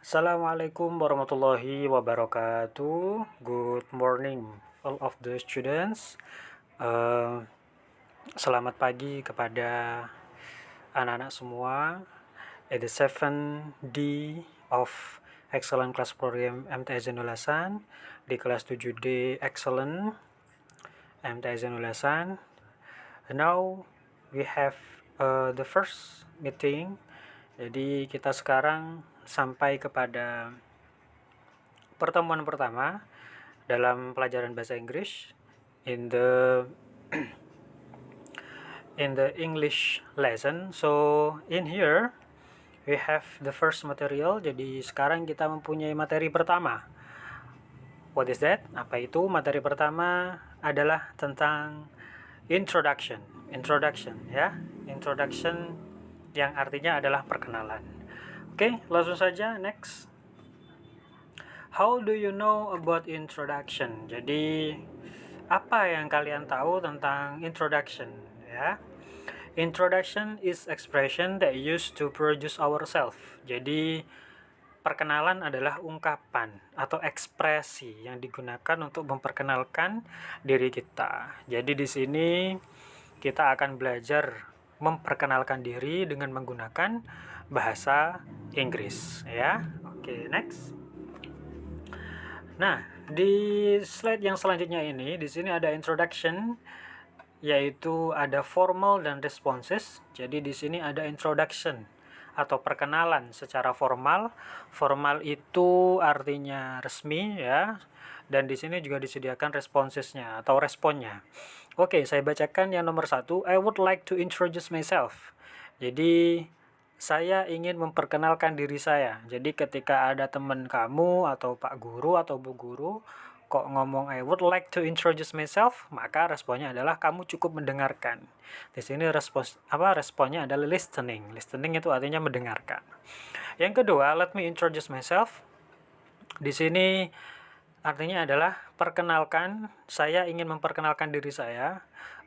Assalamualaikum warahmatullahi wabarakatuh. Good morning, all of the students. Selamat pagi kepada anak-anak semua. It is 7D of Excellent Class Program MTS Zainul Hasan di kelas 7D Excellent MTS Zainul Hasan. Now we have the first meeting. Jadi kita sekarang sampai kepada pertemuan pertama dalam pelajaran bahasa Inggris in the English lesson. So in here we have the first material. Jadi sekarang kita mempunyai materi pertama. What is that? Apa itu? Materi pertama adalah tentang introduction ya. Introduction yang artinya adalah perkenalan. Oke, langsung saja next. How do you know about introduction? Jadi apa yang kalian tahu tentang introduction ya? Introduction is expression that used to produce ourselves. Jadi perkenalan adalah ungkapan atau ekspresi yang digunakan untuk memperkenalkan diri kita. Jadi di sini kita akan belajar memperkenalkan diri dengan menggunakan bahasa Inggris ya. Oke, next. Nah, di slide yang selanjutnya ini di sini ada introduction, yaitu ada formal dan responses. Jadi di sini ada introduction atau perkenalan secara formal. Formal itu artinya resmi ya. Dan di sini juga disediakan responsesnya atau responnya. Oke, saya bacakan yang nomor 1. I would like to introduce myself. Jadi saya ingin memperkenalkan diri saya. Jadi ketika ada teman kamu atau Pak Guru atau Bu Guru kok ngomong I would like to introduce myself, maka responnya adalah kamu cukup mendengarkan. Di sini responnya adalah listening. Listening itu artinya mendengarkan. Yang kedua, let me introduce myself. Di sini artinya adalah perkenalkan, saya ingin memperkenalkan diri saya.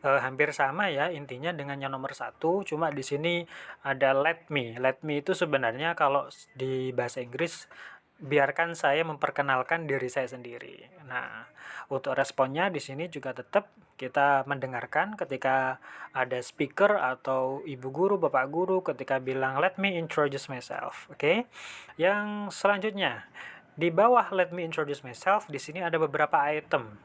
Hampir sama ya intinya dengan yang nomor 1, cuma di sini ada let me. Let me itu sebenarnya kalau di bahasa Inggris biarkan saya memperkenalkan diri saya sendiri. Nah, untuk responnya di sini juga tetap kita mendengarkan ketika ada speaker atau ibu guru, bapak guru ketika bilang let me introduce myself. Oke. Yang selanjutnya di bawah let me introduce myself, di sini ada beberapa item.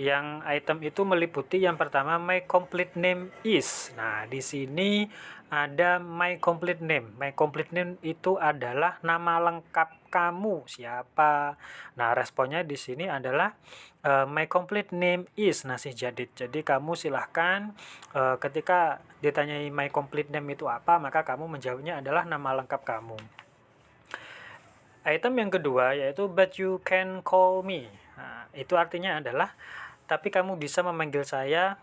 Yang item itu meliputi yang pertama my complete name is. Nah, di sini ada my complete name. My complete name itu adalah nama lengkap kamu siapa. Nah, responnya di sini adalah my complete name is Nasih Jadid. Jadi kamu silahkan ketika ditanyai my complete name itu apa, maka kamu menjawabnya adalah nama lengkap kamu. Item yang kedua yaitu but you can call me. Nah, itu artinya adalah tapi kamu bisa memanggil saya.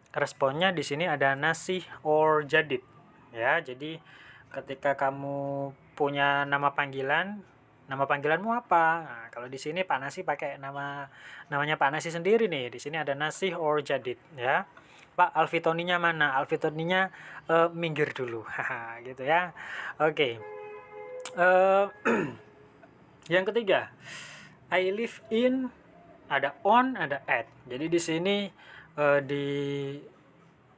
Responnya di sini ada Nasih or Jadid. Ya, jadi ketika kamu punya nama panggilanmu apa? Nah, kalau di sini Pak Nasih pakai namanya Pak Nasih sendiri nih. Di sini ada Nasih or Jadid ya. Pak, Alfitoninya mana? Alfitoninya minggir dulu. Haha, gitu ya. Oke. Yang ketiga, I live in, ada on, ada at. Jadi di sini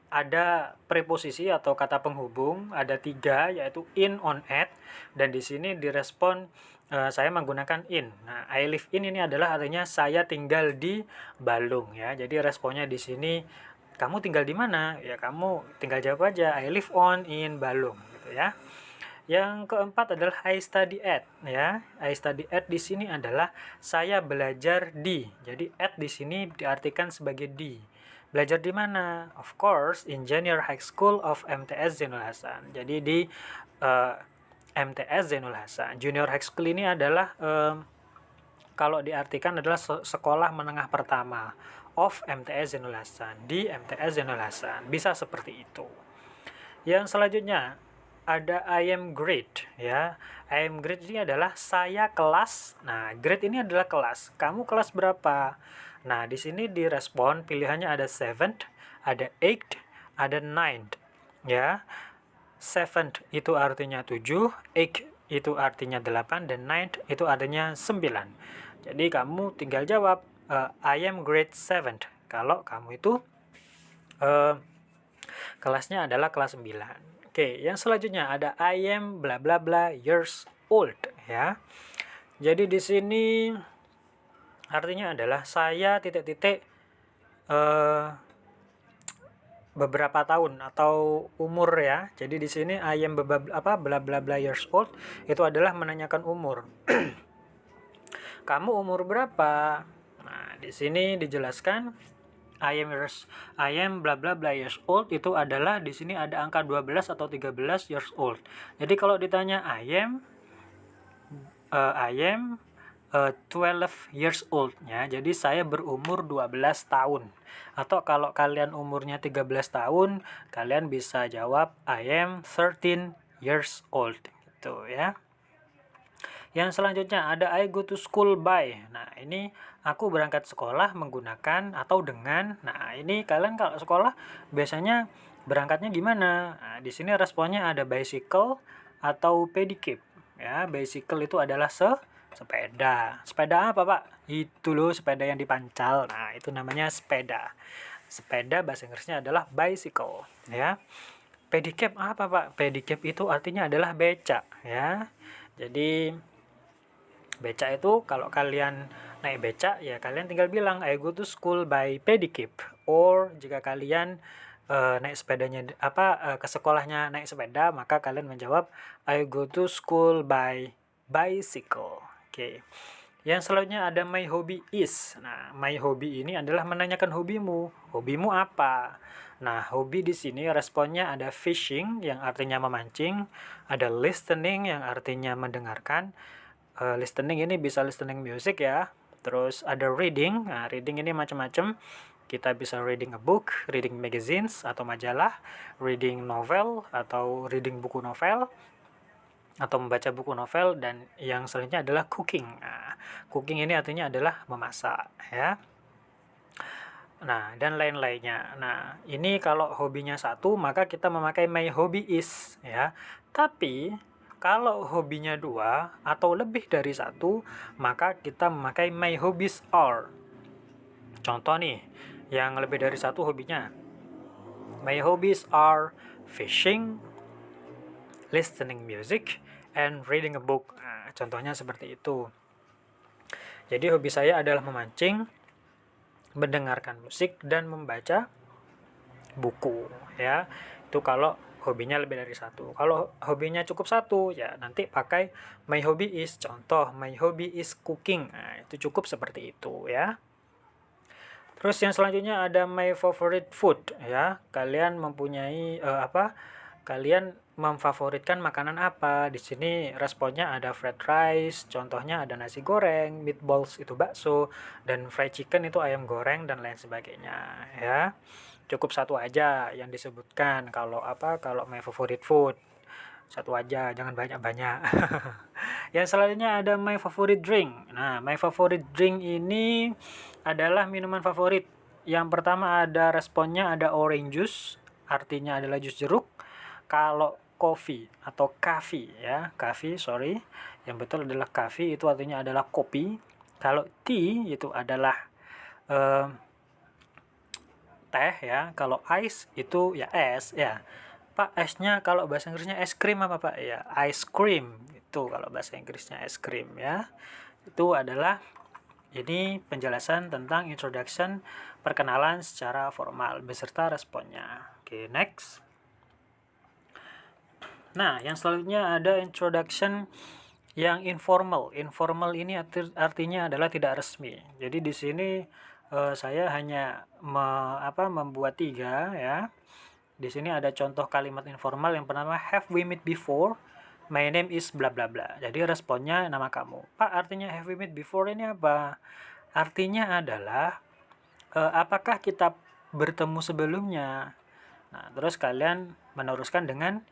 ada preposisi atau kata penghubung, ada 3 yaitu in, on, at, dan di sini direspon saya menggunakan in. Nah, I live in ini adalah artinya saya tinggal di Balung ya. Jadi responnya di sini kamu tinggal di mana? Ya kamu tinggal jawab aja I live on in Balung gitu ya. Yang keempat adalah I study at ya. I study at di sini adalah saya belajar di. Jadi at di sini diartikan sebagai di. Belajar di mana? Of course, in Junior High School of MTS Zainul Hasan. Jadi di MTS Zainul Hasan. Junior High School ini adalah kalau diartikan adalah sekolah menengah pertama of MTS Zainul Hasan. Di MTS Zainul Hasan. Bisa seperti itu. Yang selanjutnya ada I am grade ya. I am grade ini adalah saya kelas. Nah, grade ini adalah kelas. Kamu kelas berapa? Nah, di sini direspon pilihannya ada 7th, ada 8th, ada 9th ya. 7th itu artinya 7, 8 itu artinya 8 dan 9 itu artinya 9. Jadi kamu tinggal jawab I am grade 7 kalau kamu itu kelasnya adalah kelas 9. Oke, yang selanjutnya ada I am bla bla bla years old ya. Jadi di sini artinya adalah saya titik-titik beberapa tahun atau umur ya. Jadi di sini I am bla bla bla years old itu adalah menanyakan umur. Kamu umur berapa? Nah, di sini dijelaskan I am bla bla bla years old itu adalah di sini ada angka 12 atau 13 years old. Jadi kalau ditanya I am 12 years old ya. Jadi saya berumur 12 tahun. Atau kalau kalian umurnya 13 tahun, kalian bisa jawab I am 13 years old gitu ya. Yang selanjutnya ada I go to school by. Nah, ini aku berangkat sekolah menggunakan atau dengan. Nah, ini kalian kalau sekolah biasanya berangkatnya gimana? Nah, di sini responnya ada bicycle atau pedicab. Ya, bicycle itu adalah sepeda. Sepeda apa, Pak? Itu loh sepeda yang dipancal. Nah, itu namanya sepeda. Sepeda bahasa Inggrisnya adalah bicycle, ya. Pedicab apa, Pak? Pedicab itu artinya adalah becak, ya. Jadi becak itu kalau kalian naik becak ya kalian tinggal bilang I go to school by pedicab. Or jika kalian naik sepedanya ke sekolahnya naik sepeda, maka kalian menjawab I go to school by bicycle. Oke. Yang selanjutnya ada my hobby is. Nah, my hobby ini adalah menanyakan hobimu. Hobimu apa? Nah, hobi di sini responnya ada fishing yang artinya memancing, ada listening yang artinya mendengarkan. Listening ini bisa listening music ya. Terus ada reading. Nah, reading ini macam-macam. Kita bisa reading a book, reading magazines atau majalah, reading novel atau reading buku novel, atau membaca buku novel, dan yang selanjutnya adalah cooking. Nah, cooking ini artinya adalah memasak ya. Nah, dan lain-lainnya. Nah, ini kalau hobinya satu, maka kita memakai my hobby is ya. Tapi kalau hobinya dua atau lebih dari satu, maka kita memakai my hobbies are. Contoh nih, yang lebih dari satu hobinya. My hobbies are fishing, listening music, and reading a book. Nah, contohnya seperti itu. Jadi hobi saya adalah memancing, mendengarkan musik, dan membaca buku ya. Itu kalau hobinya lebih dari satu. Kalau hobinya cukup satu ya nanti pakai my hobby is. Contoh, my hobby is cooking. Nah, itu cukup seperti itu ya. Terus yang selanjutnya ada my favorite food ya. Kalian mempunyai kalian memfavoritkan makanan apa? Di sini responnya ada fried rice, contohnya ada nasi goreng, meatballs itu bakso, dan fried chicken itu ayam goreng dan lain sebagainya ya. Cukup satu aja yang disebutkan kalau my favorite food. Satu aja, jangan banyak-banyak. Yang selanjutnya ada my favorite drink. Nah, my favorite drink ini adalah minuman favorit. Yang pertama ada responnya ada orange juice, artinya adalah jus jeruk. Kalau coffee atau coffee ya, yang betul adalah coffee, itu artinya adalah kopi. Kalau tea itu adalah teh ya. Kalau ice itu ya es ya. Pak, esnya kalau bahasa Inggrisnya es krim apa, Pak? Ya, ice cream. Itu kalau bahasa Inggrisnya es krim ya. Itu adalah ini penjelasan tentang introduction, perkenalan secara formal beserta responnya. Oke, next. Nah, yang selanjutnya ada introduction yang informal. Informal ini artinya adalah tidak resmi. Jadi di sini saya hanya membuat 3 ya. Di sini ada contoh kalimat informal yang pertama, have we met before? My name is bla bla bla. Jadi responnya nama kamu. Pak, artinya have we met before ini apa? Artinya adalah apakah kita bertemu sebelumnya? Nah, terus kalian meneruskan dengan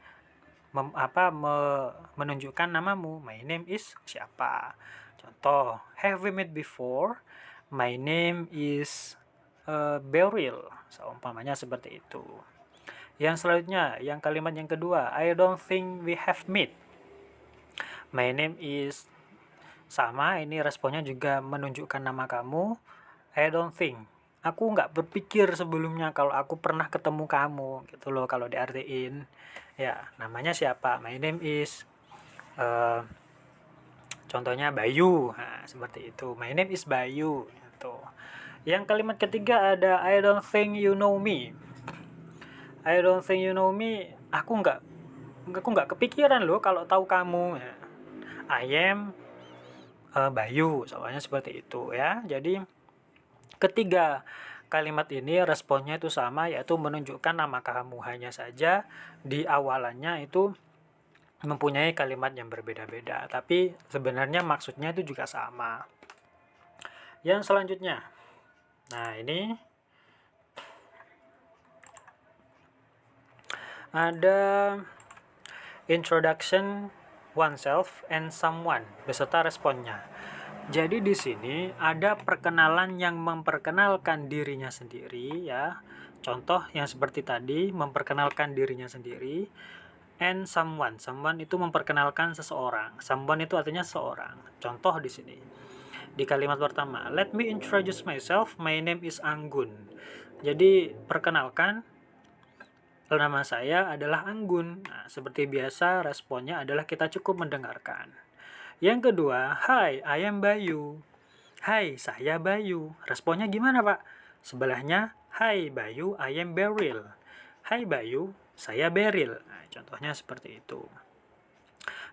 menunjukkan namamu. My name is siapa? Contoh, have we met before? My name is Beryl. Seumpamanya seperti itu. Yang selanjutnya, yang kalimat yang kedua, I don't think we have met. My name is sama, ini responnya juga menunjukkan nama kamu. I don't think, aku nggak berpikir sebelumnya kalau aku pernah ketemu kamu, gitu loh kalau diartiin. Ya, namanya siapa? My name is, contohnya Bayu. Nah, seperti itu. My name is Bayu. Gitu. Yang kalimat ketiga ada I don't think you know me. I don't think you know me. Aku nggak kepikiran loh kalau tahu kamu. Ya. I am Bayu, soalnya seperti itu ya. Jadi ketiga kalimat ini responnya itu sama, yaitu menunjukkan nama kamu. Hanya saja di awalannya itu mempunyai kalimat yang berbeda-beda, tapi sebenarnya maksudnya itu juga sama. Yang selanjutnya, nah ini ada introduction oneself and someone beserta responnya. Jadi di sini ada perkenalan yang memperkenalkan dirinya sendiri ya. Contoh yang seperti tadi, memperkenalkan dirinya sendiri. And someone. Someone itu memperkenalkan seseorang. Someone itu artinya seorang. Contoh di sini. Di kalimat pertama, let me introduce myself. My name is Anggun. Jadi perkenalkan, nama saya adalah Anggun. Nah, seperti biasa responnya adalah kita cukup mendengarkan. Yang kedua, hi, I am Bayu. Hai, saya Bayu. Responnya gimana, Pak? Sebelahnya, hi Bayu, I am Beryl. Hai Bayu, saya Beryl. Nah, contohnya seperti itu.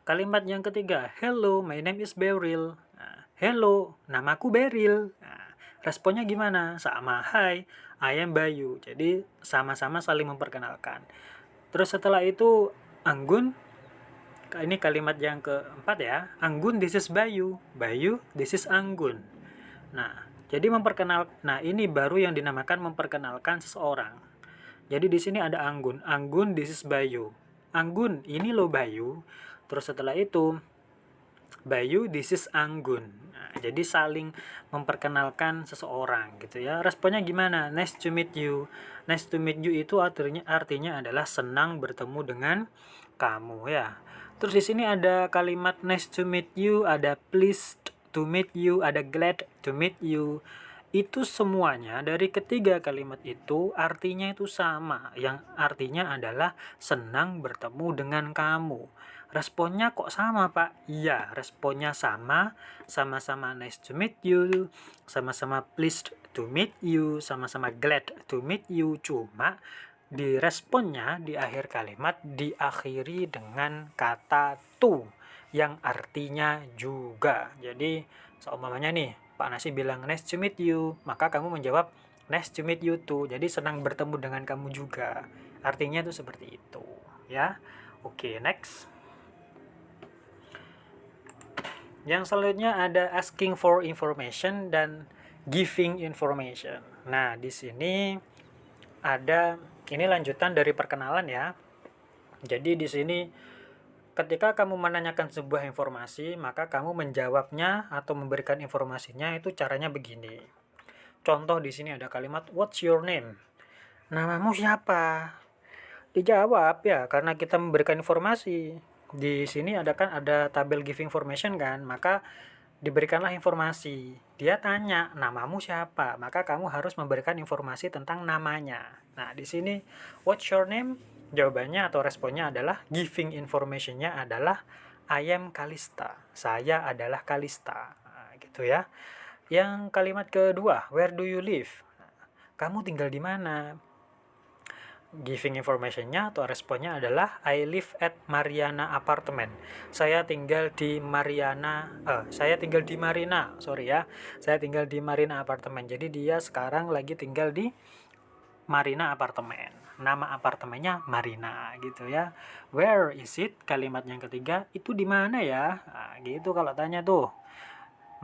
Kalimat yang ketiga, hello, my name is Beryl. Nah, hello, namaku Beryl. Nah, responnya gimana? Sama, hi, I am Bayu. Jadi sama-sama saling memperkenalkan. Terus setelah itu, Anggun, ini kalimat yang keempat ya. Anggun, this is Bayu. Bayu, this is Anggun. Nah, jadi ini baru yang dinamakan memperkenalkan seseorang. Jadi di sini ada Anggun. Anggun, this is Bayu. Anggun, ini loh Bayu. Terus setelah itu, Bayu, this is Anggun. Nah, jadi saling memperkenalkan seseorang gitu ya. Responnya gimana? Nice to meet you. Nice to meet you itu artinya adalah senang bertemu dengan kamu ya. Terus di sini ada kalimat nice to meet you, ada pleased to meet you, ada glad to meet you. Itu semuanya dari ketiga kalimat itu artinya itu sama, yang artinya adalah senang bertemu dengan kamu. Responnya kok sama, Pak? Iya, responnya sama, sama-sama nice to meet you, sama-sama pleased to meet you, sama-sama glad to meet you. Cuma di responnya di akhir kalimat diakhiri dengan kata to yang artinya juga. Jadi seumpamanya nih Pak Nasi bilang nice to meet you, maka kamu menjawab nice to meet you too. Jadi senang bertemu dengan kamu juga. Artinya itu seperti itu ya. Oke, next. Yang selanjutnya ada asking for information dan giving information. Nah, di sini ada ini lanjutan dari perkenalan ya. Jadi di sini ketika kamu menanyakan sebuah informasi, maka kamu menjawabnya atau memberikan informasinya itu caranya begini. Contoh di sini ada kalimat what's your name? Namamu siapa? Dijawab ya, karena kita memberikan informasi. Di sini ada tabel give information kan, maka diberikanlah informasi. Dia tanya, namamu siapa? Maka kamu harus memberikan informasi tentang namanya. Nah, di sini what's your name? Jawabannya atau responnya adalah giving information-nya adalah I am Kalista. Saya adalah Kalista. Nah, gitu ya. Yang kalimat kedua, where do you live? Kamu tinggal di mana? Giving information-nya atau responnya adalah I live at Mariana Apartment. Saya tinggal di Marina. Saya tinggal di Marina Apartment. Jadi dia sekarang lagi tinggal di Marina Apartment. Nama apartemennya Marina gitu ya. Where is it? Kalimat yang ketiga, itu di mana ya? Nah, gitu kalau tanya tuh.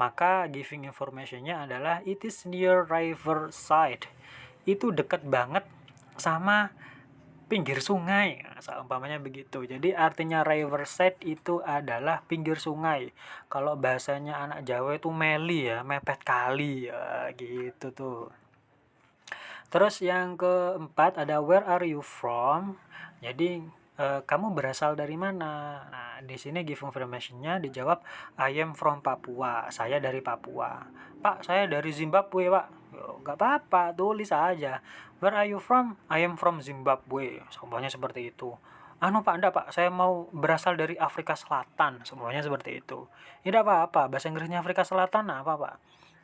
Maka giving information-nya adalah it is near riverside. Itu dekat banget sama pinggir sungai, seumpamanya begitu. Jadi artinya riverside itu adalah pinggir sungai. Kalau bahasanya anak Jawa itu meli ya, mepet kali ya, gitu tuh. Terus yang keempat ada where are you from? Jadi kamu berasal dari mana? Nah, di sini give information-nya dijawab, I am from Papua. Saya dari Papua. Pak, saya dari Zimbabwe, Pak. Yo, nggak apa-apa, tulis aja. Where are you from? I am from Zimbabwe. Semuanya seperti itu. Anu Pak, enggak Pak, saya mau berasal dari Afrika Selatan. Semuanya seperti itu. Tidak apa-apa, bahasa Inggrisnya Afrika Selatan apa Pak?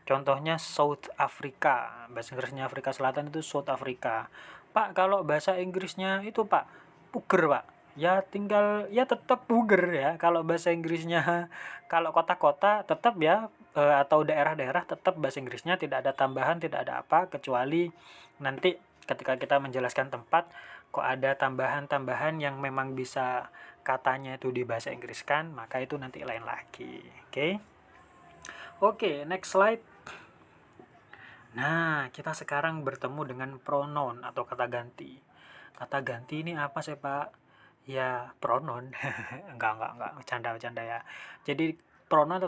Contohnya South Africa. Bahasa Inggrisnya Afrika Selatan itu South Africa. Pak, kalau bahasa Inggrisnya itu Pak, puger Pak. Ya tinggal ya tetap puger ya. Kalau bahasa Inggrisnya kalau kota-kota tetap ya atau daerah-daerah tetap bahasa Inggrisnya tidak ada tambahan, tidak ada apa kecuali nanti ketika kita menjelaskan tempat kok ada tambahan-tambahan yang memang bisa katanya itu di bahasa Inggris kan, maka itu nanti lain lagi. Oke. Oke, next slide. Nah, kita sekarang bertemu dengan pronoun atau kata ganti. Kata ganti ini apa sih, Pak? Ya, pronoun. Enggak, bercanda ya. Jadi, pronoun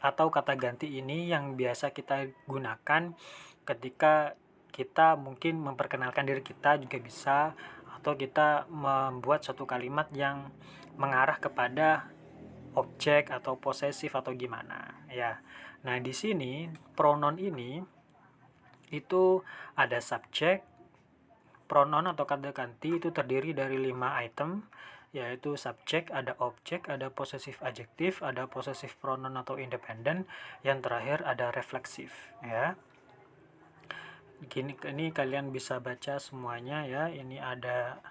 atau kata ganti ini yang biasa kita gunakan ketika kita mungkin memperkenalkan diri kita juga bisa, atau kita membuat suatu kalimat yang mengarah kepada objek atau posesif atau gimana, ya. Nah, di sini pronoun ini itu ada subjek, pronoun atau kata ganti itu terdiri dari 5 item, yaitu subjek, ada objek, ada possessive adjektif, ada possessive pronoun atau independent, yang terakhir ada refleksif, ya. Ini kalian bisa baca semuanya ya. Ini ada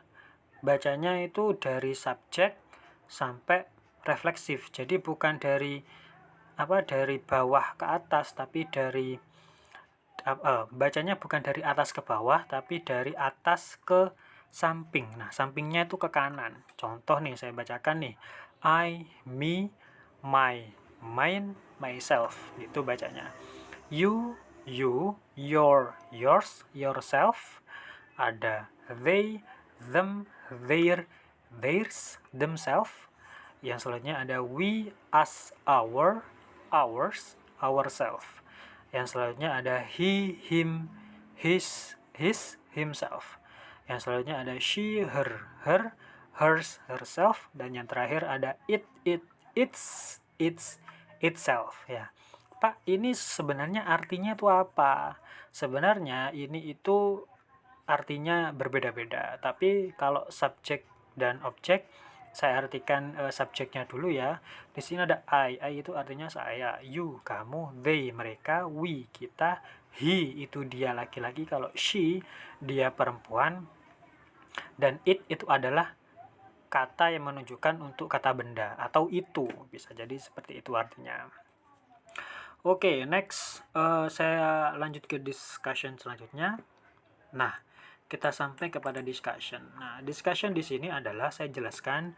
bacanya itu dari subjek sampai refleksif. Jadi bukan dari bawah ke atas, tapi dari bacanya bukan dari atas ke bawah, tapi dari atas ke samping. Nah, sampingnya itu ke kanan. Contoh nih, saya bacakan nih. I, me, my, mine, myself. Itu bacanya. You, your, yours, yourself. Ada they, them, their, theirs, themselves. Yang selanjutnya ada we, us, our, ours, ourself. Yang selanjutnya ada he, him, his, himself. Yang selanjutnya ada she, her, hers, herself. Dan yang terakhir ada its, itself. Ya, Pak, ini sebenarnya artinya itu apa? Sebenarnya ini itu artinya berbeda-beda. Tapi kalau subjek dan objek, saya artikan subjeknya dulu ya. Di sini ada I itu artinya saya, you kamu, they mereka, we kita, he itu dia laki-laki, kalau she dia perempuan, dan it itu adalah kata yang menunjukkan untuk kata benda atau itu, bisa jadi seperti itu artinya. Oke, next saya lanjut ke discussion selanjutnya. Nah, kita sampai kepada discussion. Nah, discussion di sini adalah saya jelaskan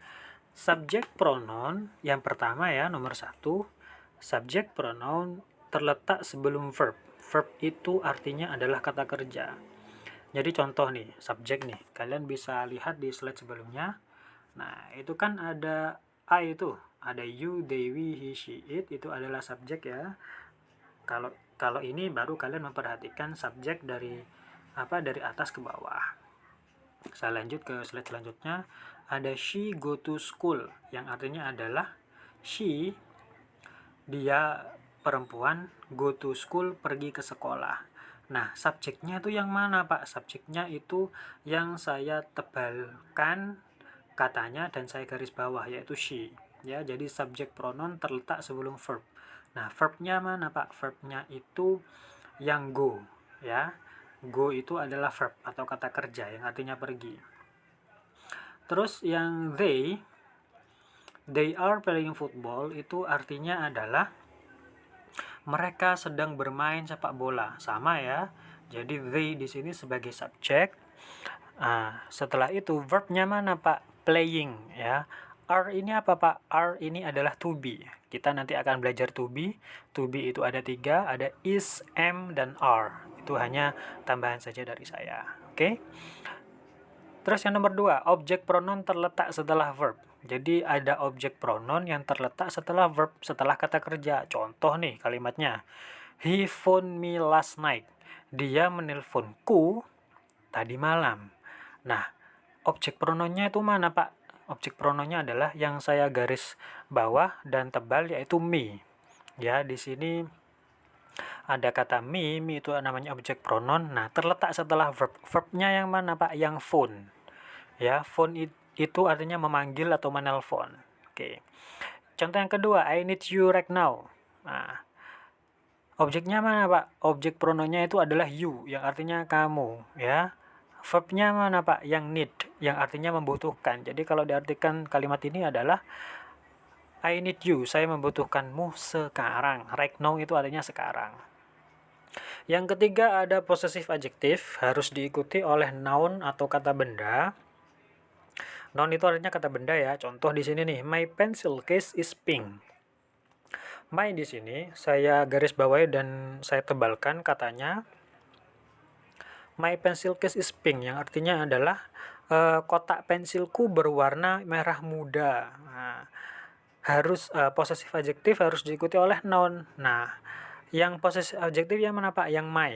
subjek pronoun yang pertama ya, nomor 1. Subjek pronoun terletak sebelum verb. Verb itu artinya adalah kata kerja. Jadi contoh nih, subjek nih. Kalian bisa lihat di slide sebelumnya. Nah, itu kan ada I itu, ada you, they, we, he, she, it, itu adalah subjek ya. Kalau ini baru kalian memperhatikan subjek dari atas ke bawah. Saya lanjut ke slide selanjutnya. Ada she go to school, yang artinya adalah she, dia perempuan, go to school, pergi ke sekolah. Nah, subjeknya itu yang mana, Pak? Subjeknya itu yang saya tebalkan katanya dan saya garis bawah, yaitu she. Ya, jadi subjek pronoun terletak sebelum verb. Nah, verbnya mana, Pak? Verbnya itu yang go, ya. Go itu adalah verb atau kata kerja yang artinya pergi. Terus yang they are playing football itu artinya adalah mereka sedang bermain sepak bola. Sama ya. Jadi they di sini sebagai subjek. Setelah itu verbnya mana, Pak? Playing ya. Are ini apa, Pak? Are ini adalah to be. Kita nanti akan belajar to be. To be itu ada 3, ada is, am, dan are. Itu hanya tambahan saja dari saya. Oke. Terus yang nomor 2, objek pronoun terletak setelah verb. Jadi ada objek pronoun yang terletak setelah verb, setelah kata kerja. Contoh nih kalimatnya. He phoned me last night. Dia menelponku tadi malam. Nah, objek pronounnya itu mana, Pak? Objek pronounnya adalah yang saya garis bawah dan tebal, yaitu me. Ya, di sini ada kata me itu namanya objek pronoun. Nah, terletak setelah verb. Verbnya yang mana, Pak? Yang phone. Ya, phone itu artinya memanggil atau menelpon. Oke. Contoh yang kedua, I need you right now. Nah, objeknya mana, Pak? Objek pronounnya itu adalah you, yang artinya kamu, ya. Verbnya mana, Pak? Yang need, yang artinya membutuhkan. Jadi kalau diartikan kalimat ini adalah I need you, saya membutuhkanmu sekarang. Right now itu artinya sekarang. Yang ketiga ada possessive adjective, harus diikuti oleh noun atau kata benda. Noun itu artinya kata benda ya. Contoh di sini nih, my pencil case is pink. My di sini saya garis bawahi dan saya tebalkan katanya my pencil case is pink, yang artinya adalah kotak pensilku berwarna merah muda. Nah, harus possessive adjective harus diikuti oleh noun. Nah, yang possessive adjective yang mana, Pak? Yang my.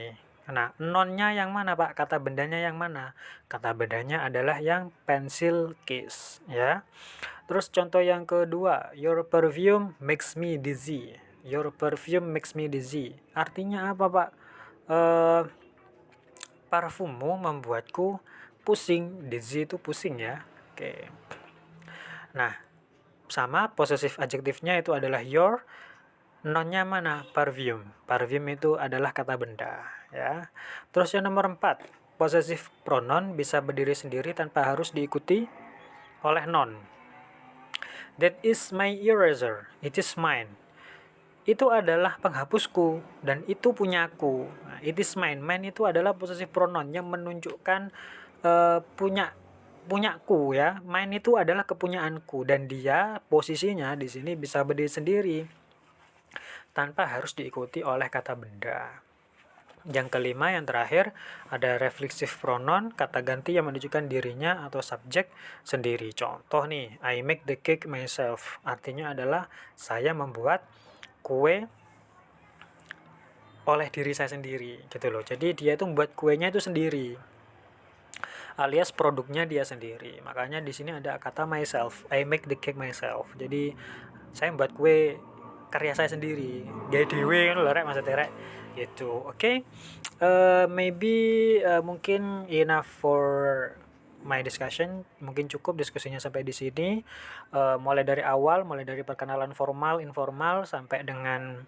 Nah, nounnya yang mana, Pak? Kata bendanya yang mana? Kata bendanya adalah yang pencil case, ya. Terus contoh yang kedua, your perfume makes me dizzy. Your perfume makes me dizzy. Artinya apa, Pak? Parfummu membuatku pusing. Dizzy itu pusing ya. Oke. Nah, sama possessive adjektifnya itu adalah your. Nounnya mana? Perfume. Perfume itu adalah kata benda, ya. Terus yang nomor 4, possessive pronoun bisa berdiri sendiri tanpa harus diikuti oleh noun. That is my eraser. It is mine. Itu adalah penghapusku dan itu punyaku. Nah, it is mine. Mine itu adalah possessive pronoun yang menunjukkan punyaku ya. Mine itu adalah kepunyaanku dan dia posisinya di sini bisa berdiri sendiri tanpa harus diikuti oleh kata benda. Yang kelima, yang terakhir, ada reflexive pronoun, kata ganti yang menunjukkan dirinya atau subjek sendiri. Contoh nih, I make the cake myself. Artinya adalah saya membuat kue oleh diri saya sendiri, gitu loh. Jadi dia itu membuat kuenya itu sendiri, alias produknya dia sendiri. Makanya di sini ada kata myself, I make the cake myself. Jadi saya membuat kue karya saya sendiri, gaya dewe kan lho rek, maksudnya rek gitu. Oke. Maybe mungkin enough for my discussion. Mungkin cukup diskusinya sampai di sini. Mulai dari awal, mulai dari perkenalan formal, informal sampai dengan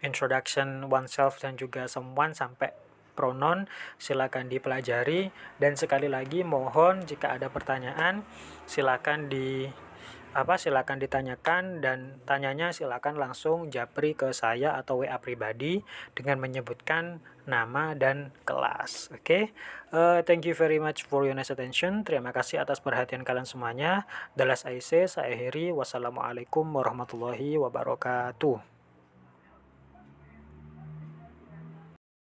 introduction oneself dan juga someone sampai pronoun, silakan dipelajari. Dan sekali lagi mohon jika ada pertanyaan silakan ditanyakan, dan tanyanya silakan langsung japri ke saya atau WA pribadi dengan menyebutkan nama dan kelas. Oke. Thank you very much for your nice attention. Terima kasih atas perhatian kalian semuanya. The last I say, saya akhiri. Wassalamualaikum warahmatullahi wabarakatuh.